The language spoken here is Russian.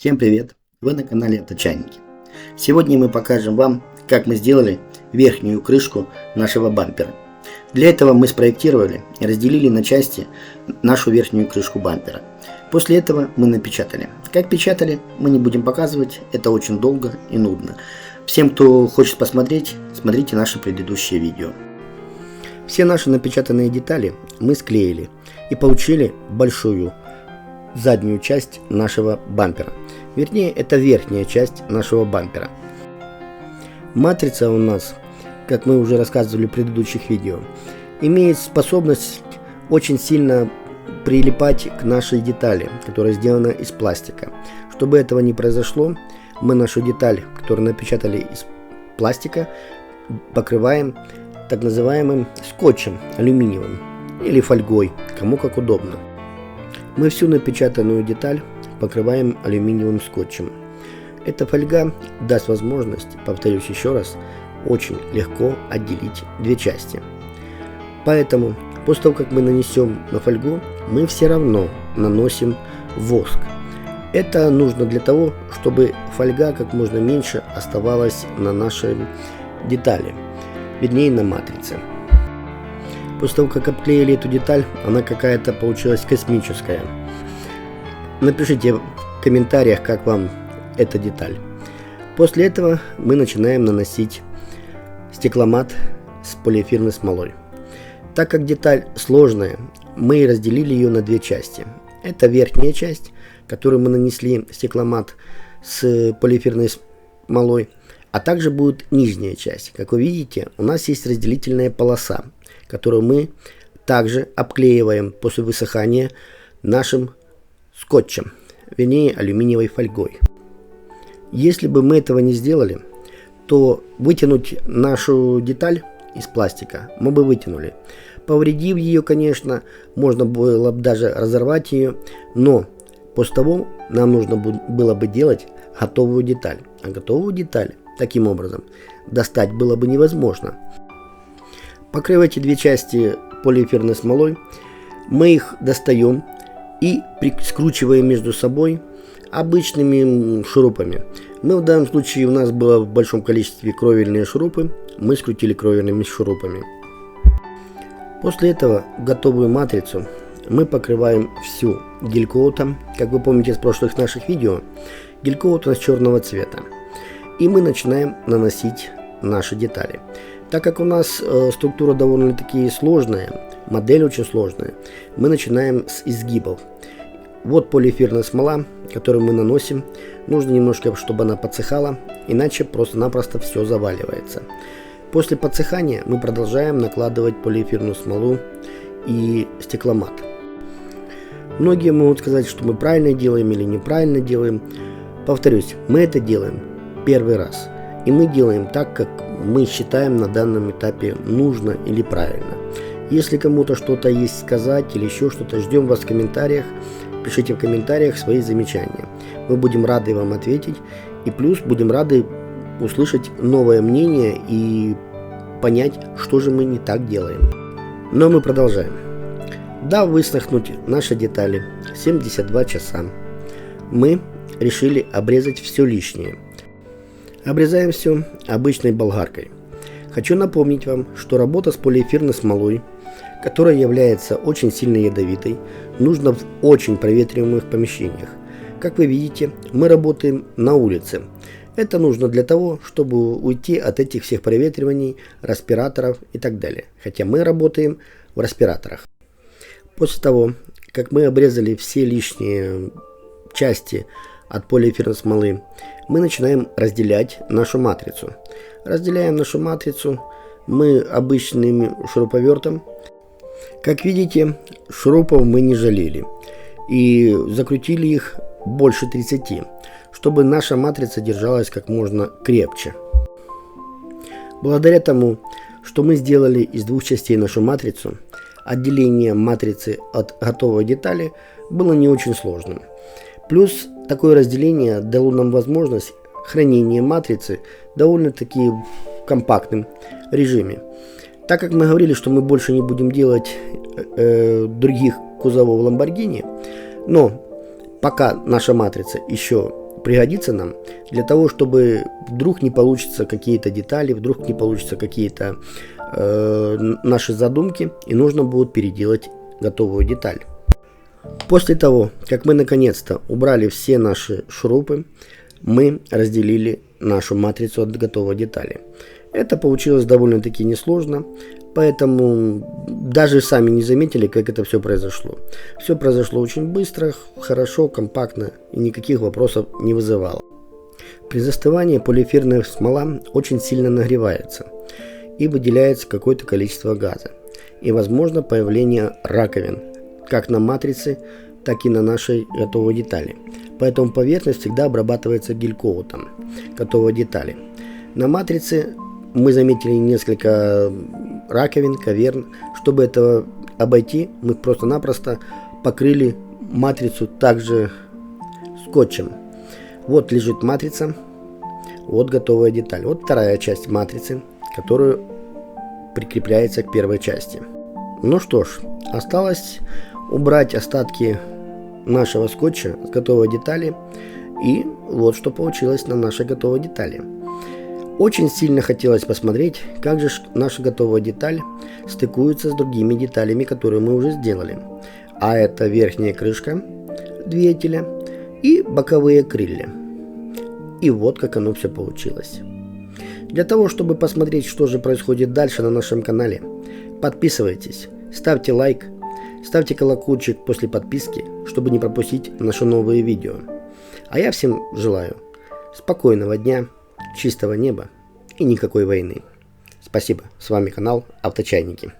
Всем привет! Вы на канале Авточайники. Сегодня мы покажем вам, как мы сделали верхнюю крышку нашего бампера. Для этого мы спроектировали и разделили на части нашу верхнюю крышку бампера. После этого мы напечатали. Как печатали, мы не будем показывать, это очень долго и нудно. Всем, кто хочет посмотреть, смотрите наши предыдущие видео. Все наши напечатанные детали мы склеили и получили большую заднюю часть нашего бампера. Вернее, это верхняя часть нашего бампера. Матрица у нас, как мы уже рассказывали в предыдущих видео, имеет способность очень сильно прилипать к нашей детали, которая сделана из пластика. Чтобы этого не произошло, мы нашу деталь, которую напечатали из пластика, покрываем так называемым скотчем алюминиевым или фольгой, кому как удобно. Мы всю напечатанную деталь покрываем алюминиевым скотчем. Эта фольга даст возможность, повторюсь еще раз, очень легко отделить две части. Поэтому, после того, как мы нанесем на фольгу, мы все равно наносим воск. Это нужно для того, чтобы фольга как можно меньше оставалась на нашей детали, вернее на матрице. После того, как обклеили эту деталь, она какая-то получилась космическая. Напишите в комментариях, как вам эта деталь. После этого мы начинаем наносить стекломат с полиэфирной смолой. Так как деталь сложная, мы разделили ее на две части. Это верхняя часть, которую мы нанесли стекломат с полиэфирной смолой, а также будет нижняя часть. Как вы видите, у нас есть разделительная полоса, которую мы также обклеиваем после высыхания нашим скотчем, вернее алюминиевой фольгой. Если бы мы этого не сделали, то вытянуть нашу деталь из пластика мы бы вытянули. Повредив ее, конечно, можно было бы даже разорвать ее, но после того нам нужно было бы делать готовую деталь. А готовую деталь таким образом достать было бы невозможно. Покрыв эти две части полиэфирной смолой, мы их достаем и скручиваем между собой обычными шурупами. В данном случае у нас было в большом количестве кровельные шурупы, мы скрутили кровельными шурупами. После этого готовую матрицу мы покрываем всю гель-коатом. Как вы помните из прошлых наших видео, гель-коат у нас черного цвета. И мы начинаем наносить наши детали. Так как у нас структура довольно-таки сложная, модель очень сложная, мы начинаем с изгибов. Вот полиэфирная смола, которую мы наносим. Нужно немножко, чтобы она подсыхала, иначе просто-напросто все заваливается. После подсыхания мы продолжаем накладывать полиэфирную смолу и стекломат. Многие могут сказать, что мы правильно делаем или неправильно делаем. Повторюсь, мы это делаем первый раз. И мы делаем так, как мы считаем на данном этапе нужно или правильно. Если кому-то что-то есть сказать или еще что-то, ждем вас в комментариях. Пишите в комментариях свои замечания. Мы будем рады вам ответить. И плюс будем рады услышать новое мнение и понять, что же мы не так делаем. Но мы продолжаем. Дав высохнуть наши детали 72 часа, мы решили обрезать все лишнее. Обрезаем все обычной болгаркой. Хочу напомнить вам, что работа с полиэфирной смолой, которая является очень сильно ядовитой, нужно в очень проветриваемых помещениях. Как вы видите, мы работаем на улице. Это нужно для того, чтобы уйти от этих всех проветриваний, респираторов и так далее. Хотя мы работаем в респираторах. После того, как мы обрезали все лишние части от полиэфирной смолы, мы начинаем разделять нашу матрицу. Разделяем нашу матрицу мы обычным шуруповертом. Как видите, шурупов мы не жалели и закрутили их больше 30, чтобы наша матрица держалась как можно крепче. Благодаря тому, что мы сделали из двух частей нашу матрицу, отделение матрицы от готовой детали было не очень сложным. Плюс такое разделение дало нам возможность хранения матрицы довольно-таки в компактном режиме. Так как мы говорили, что мы больше не будем делать других кузовов Lamborghini, но пока наша матрица еще пригодится нам для того, чтобы вдруг не получится какие-то детали, вдруг не получится какие-то наши задумки, и нужно будет переделать готовую деталь. После того, как мы наконец-то убрали все наши шурупы, мы разделили нашу матрицу от готовой детали. Это получилось довольно-таки несложно, поэтому даже сами не заметили, как это все произошло. Все произошло очень быстро, хорошо, компактно и никаких вопросов не вызывало. При застывании полиэфирная смола очень сильно нагревается и выделяется какое-то количество газа. И возможно появление раковин, как на матрице, так и на нашей готовой детали. Поэтому поверхность всегда обрабатывается гель-коатом готовой детали. На матрице мы заметили несколько раковин, каверн. Чтобы это обойти, мы просто-напросто покрыли матрицу также скотчем. Вот лежит матрица, вот готовая деталь. Вот вторая часть матрицы, которая прикрепляется к первой части. Ну что ж, осталось убрать остатки нашего скотча с готовой детали. И вот что получилось на нашей готовой детали. Очень сильно хотелось посмотреть, как же наша готовая деталь стыкуется с другими деталями, которые мы уже сделали. А это верхняя крышка двигателя и боковые крылья. И вот как оно все получилось. Для того, чтобы посмотреть, что же происходит дальше на нашем канале, подписывайтесь, ставьте лайк, ставьте колокольчик после подписки, чтобы не пропустить наши новые видео. А я всем желаю спокойного дня, чистого неба и никакой войны. Спасибо. С вами канал Авточайники.